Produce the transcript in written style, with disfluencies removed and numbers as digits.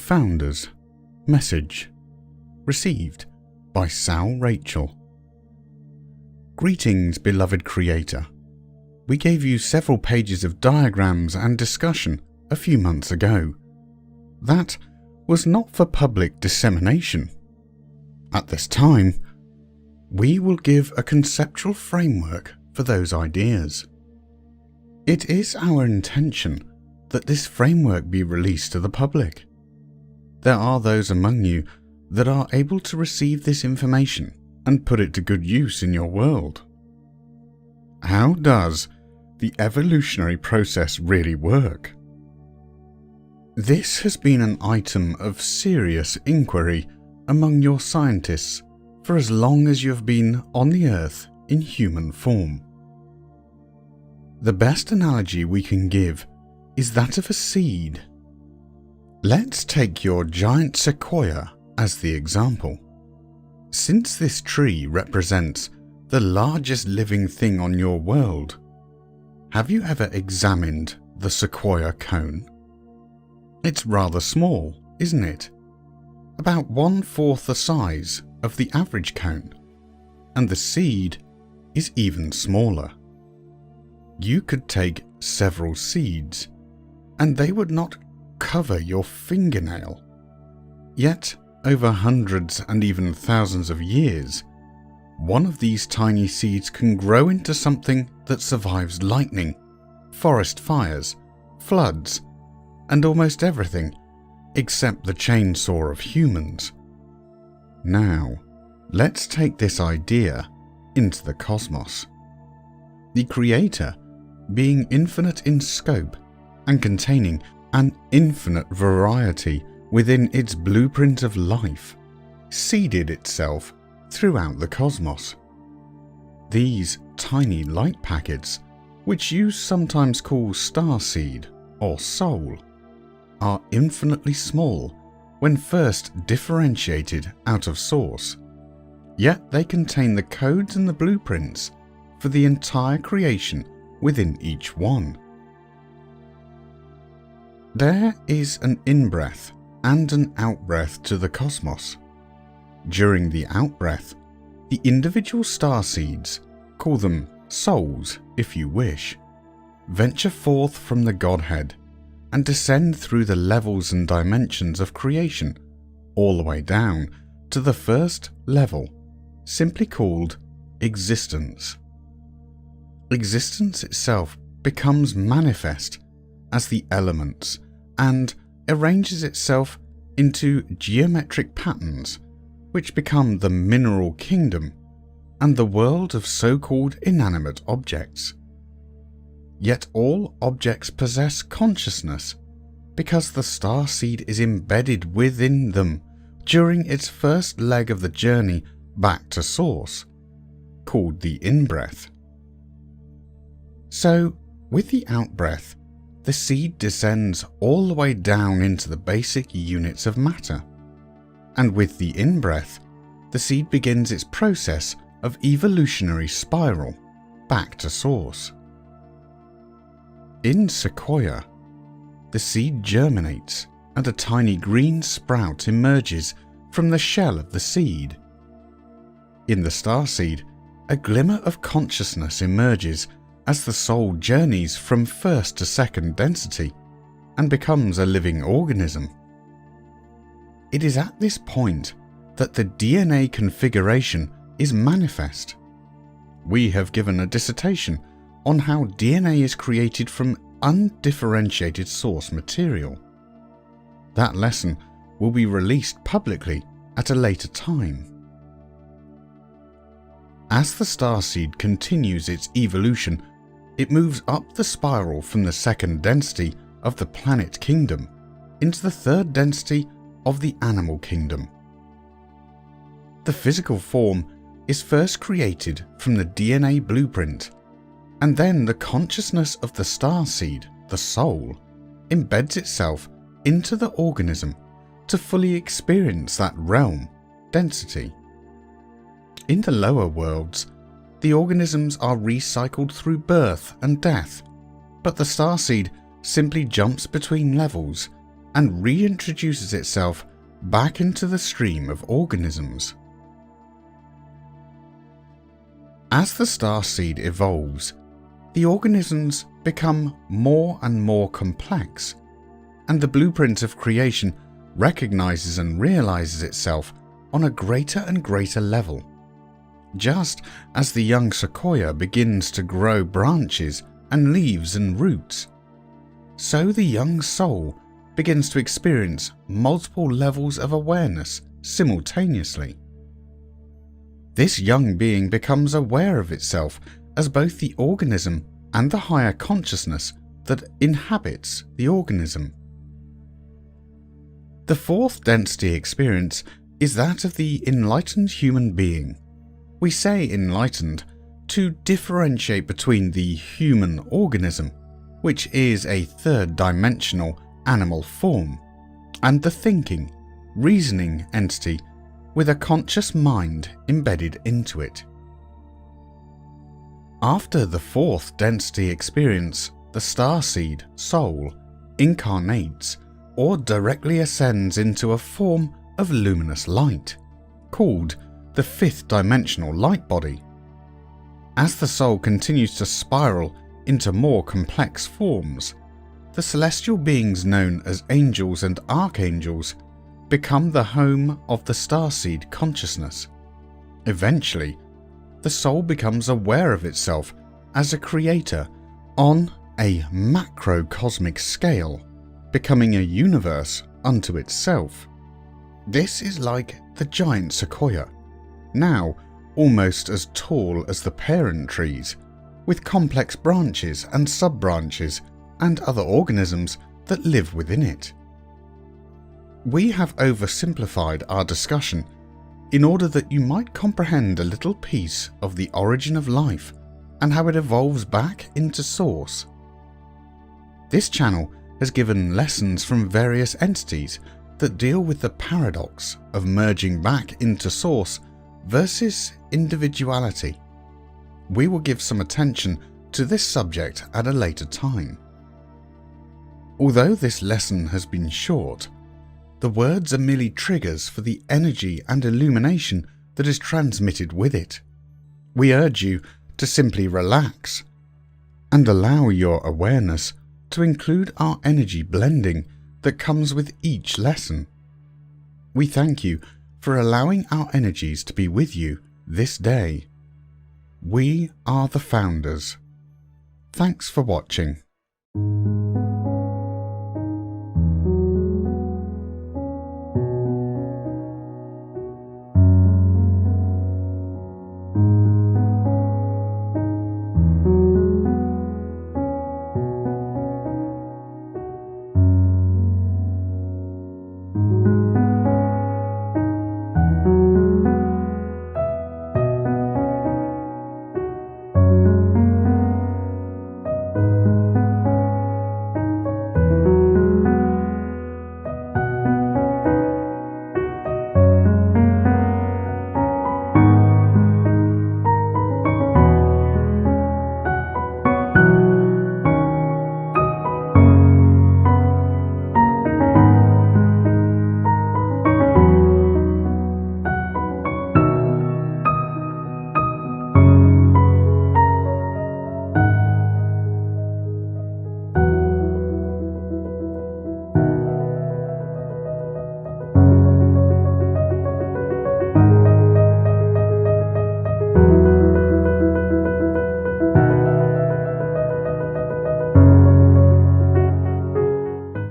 Founders. Message. Received by Sal Rachel. Greetings, beloved creator. We gave you several pages of diagrams and discussion a few months ago. That was not for public dissemination. At this time, we will give a conceptual framework for those ideas. It is our intention that this framework be released to the public. There are those among you that are able to receive this information and put it to good use in your world. How does the evolutionary process really work? This has been an item of serious inquiry among your scientists for as long as you have been on the Earth in human form. The best analogy we can give is that of a seed. Let's take your giant sequoia as the example. Since this tree represents the largest living thing on your world, have you ever examined the sequoia cone? It's rather small, isn't it? About 1/4 the size of the average cone, and the seed is even smaller. You could take several seeds, and they would not cover your fingernail. Yet, over hundreds and even thousands of years, one of these tiny seeds can grow into something that survives lightning, forest fires, floods, and almost everything except the chainsaw of humans. Now, let's take this idea into the cosmos. The Creator, being infinite in scope and containing an infinite variety within its blueprint of life, seeded itself throughout the cosmos. These tiny light packets, which you sometimes call starseed or soul, are infinitely small when first differentiated out of source, yet they contain the codes and the blueprints for the entire creation within each one. There is an in-breath and an out-breath to the cosmos. During the out-breath, the individual starseeds, call them souls if you wish, venture forth from the Godhead and descend through the levels and dimensions of creation, all the way down to the first level, simply called existence. Existence itself becomes manifest as the elements and arranges itself into geometric patterns, which become the mineral kingdom and the world of so-called inanimate objects. Yet all objects possess consciousness because the starseed is embedded within them during its first leg of the journey back to source, called the in-breath. So, with the out-breath, the seed descends all the way down into the basic units of matter, and with the in-breath, the seed begins its process of evolutionary spiral back to source. In Sequoia, the seed germinates and a tiny green sprout emerges from the shell of the seed. In the starseed, a glimmer of consciousness emerges as the soul journeys from first to second density and becomes a living organism. It is at this point that the DNA configuration is manifest. We have given a dissertation on how DNA is created from undifferentiated source material. That lesson will be released publicly at a later time. As the starseed continues its evolution, it moves up the spiral from the second density of the planet kingdom into the third density of the animal kingdom. The physical form is first created from the DNA blueprint, and then the consciousness of the starseed, the soul, embeds itself into the organism to fully experience that realm, density. In the lower worlds, the organisms are recycled through birth and death, but the starseed simply jumps between levels and reintroduces itself back into the stream of organisms. As the star seed evolves, the organisms become more and more complex, and the blueprint of creation recognizes and realizes itself on a greater and greater level. Just as the young sequoia begins to grow branches and leaves and roots, so the young soul begins to experience multiple levels of awareness simultaneously. This young being becomes aware of itself as both the organism and the higher consciousness that inhabits the organism. The fourth density experience is that of the enlightened human being. We say enlightened to differentiate between the human organism, which is a third-dimensional animal form, and the thinking, reasoning entity with a conscious mind embedded into it. After the fourth density experience, the starseed soul incarnates or directly ascends into a form of luminous light, called the fifth dimensional light body. As the soul continues to spiral into more complex forms, the celestial beings known as angels and archangels become the home of the starseed consciousness. Eventually, the soul becomes aware of itself as a creator on a macrocosmic scale, becoming a universe unto itself. This is like the giant sequoia, now almost as tall as the parent trees, with complex branches and sub-branches and other organisms that live within it. We have oversimplified our discussion in order that you might comprehend a little piece of the origin of life and how it evolves back into source. This channel has given lessons from various entities that deal with the paradox of merging back into source versus individuality. We will give some attention to this subject at a later time. Although this lesson has been short, the words are merely triggers for the energy and illumination that is transmitted with it. We urge you to simply relax and allow your awareness to include our energy blending that comes with each lesson. We thank you for allowing our energies to be with you this day. We are the founders. Thanks for watching.